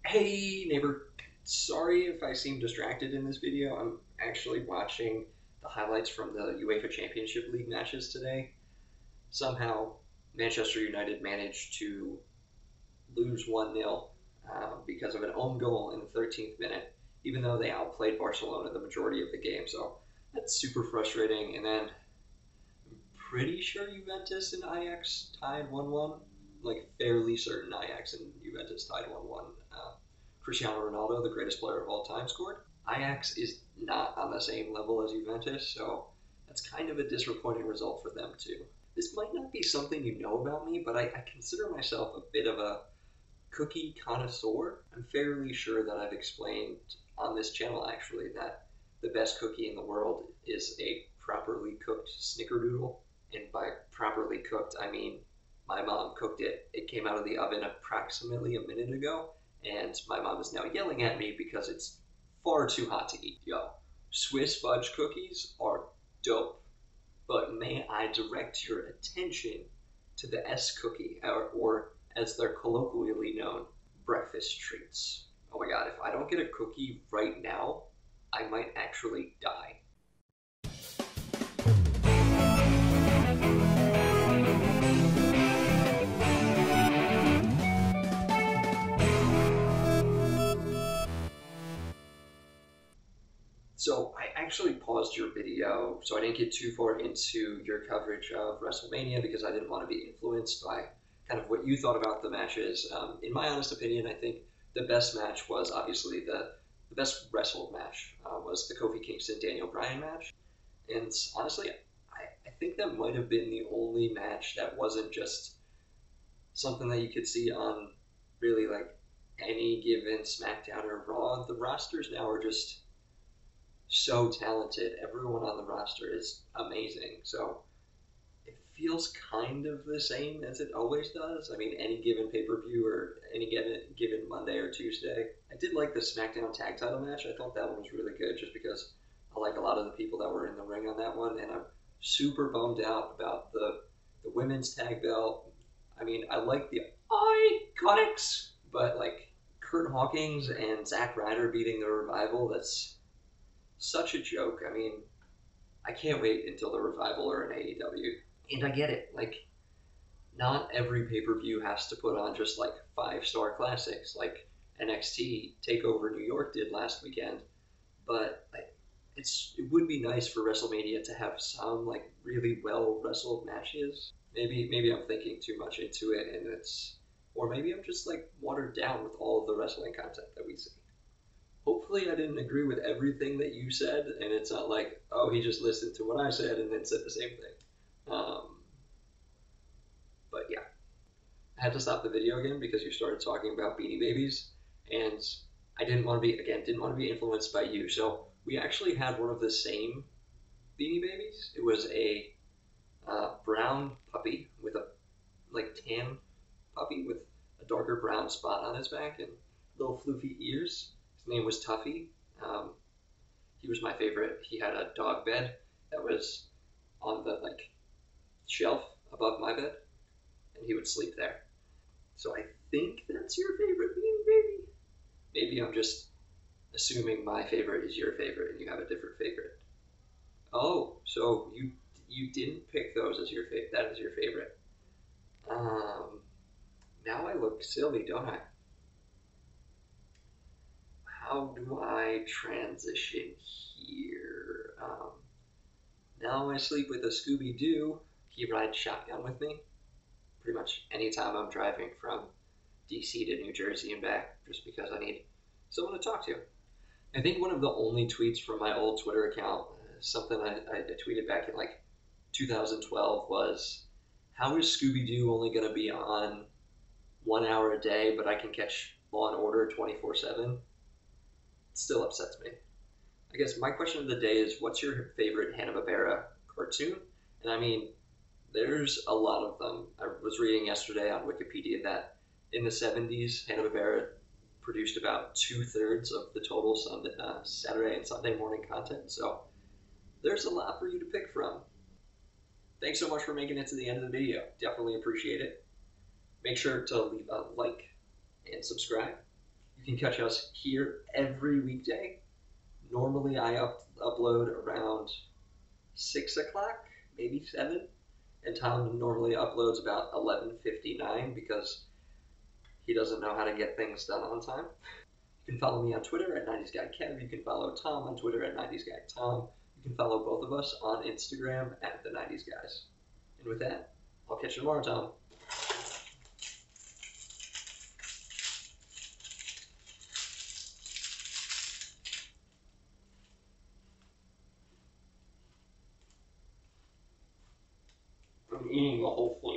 Hey neighbor, sorry if I seem distracted in this video. I'm actually watching the highlights from the UEFA Championship League matches today. Somehow, Manchester United managed to lose 1-0 because of an own goal in the 13th minute, even though they outplayed Barcelona the majority of the game. So that's super frustrating. And then I'm pretty sure Juventus and Ajax tied 1-1. Like, fairly certain Ajax and Juventus tied 1-1. Cristiano Ronaldo, the greatest player of all time, scored. Ajax is not on the same level as Juventus, so that's kind of a disappointing result for them too. This might not be something you know about me, but I consider myself a bit of a cookie connoisseur. I'm fairly sure that I've explained on this channel actually that the best cookie in the world is a properly cooked snickerdoodle. And by properly cooked, I mean my mom cooked it. It came out of the oven approximately a minute ago, and my mom is now yelling at me because it's far too hot to eat. Yo, Swiss fudge cookies are dope, but may I direct your attention to the S cookie, or as they're colloquially known, breakfast treats. Oh my god, if I don't get a cookie right now, I might actually die. So I actually paused your video so I didn't get too far into your coverage of WrestleMania because I didn't want to be influenced by kind of what you thought about the matches. In my honest opinion, I think the best match was obviously the best wrestled match was the Kofi Kingston Daniel Bryan match. And honestly, I think that might have been the only match that wasn't just something that you could see on really like any given SmackDown or Raw. The rosters now are just so talented. Everyone on the roster is amazing. So it feels kind of the same as it always does. I mean, any given pay-per-view or any given Monday or Tuesday. I did like the SmackDown tag title match. I thought that one was really good just because I like a lot of the people that were in the ring on that one. And I'm super bummed out about the women's tag belt. I mean, I like the Iconics, but like Kurt Hawkins and Zack Ryder beating the Revival, that's such a joke. I mean, I can't wait until the Revival are in AEW. And I get it. Like, not every pay per view has to put on just like 5-star classics like NXT Takeover New York did last weekend. But like, it would be nice for WrestleMania to have some like really well wrestled matches. Maybe I'm thinking too much into it, and or maybe I'm just like watered down with all of the wrestling content that we see. Hopefully I didn't agree with everything that you said, and it's not like, oh, he just listened to what I said and then said the same thing. But yeah, I had to stop the video again because you started talking about Beanie Babies, and I didn't want to be influenced by you. So we actually had one of the same Beanie Babies. It was a brown puppy with a like tan puppy with a darker brown spot on his back and little floofy ears. His name was Tuffy. He was my favorite. He had a dog bed that was on the like shelf above my bed, and he would sleep there. So I think that's your favorite Beanie Baby. Maybe I'm just assuming my favorite is your favorite and you have a different favorite. Oh, so you didn't pick those as your favorite. That is your favorite. Now I look silly, don't I? How do I transition here? Now I sleep with a Scooby-Doo. He rides shotgun with me pretty much anytime I'm driving from DC to New Jersey and back, just because I need someone to talk to. I think one of the only tweets from my old Twitter account, something I tweeted back in like 2012, was, how is Scooby-Doo only going to be on 1 hour a day, but I can catch Law and Order 24/7? It still upsets me. I guess my question of the day is, what's your favorite Hanna Barbera cartoon? And I mean, there's a lot of them. I was reading yesterday on Wikipedia that in the 70s, Hanna Barbera produced about 2/3 of the total Saturday and Sunday morning content. So there's a lot for you to pick from. Thanks so much for making it to the end of the video. Definitely appreciate it. Make sure to leave a like and subscribe. You You can catch us here every weekday. Normally, I upload around 6 o'clock, maybe 7, and Tom normally uploads about 11:59 because he doesn't know how to get things done on time. You can follow me on Twitter at 90s Guy Kev. You can follow Tom on Twitter at 90s Guy Tom. You can follow both of us on Instagram at the 90s Guys. And with that, I'll catch you tomorrow, Tom. I'm eating the whole thing.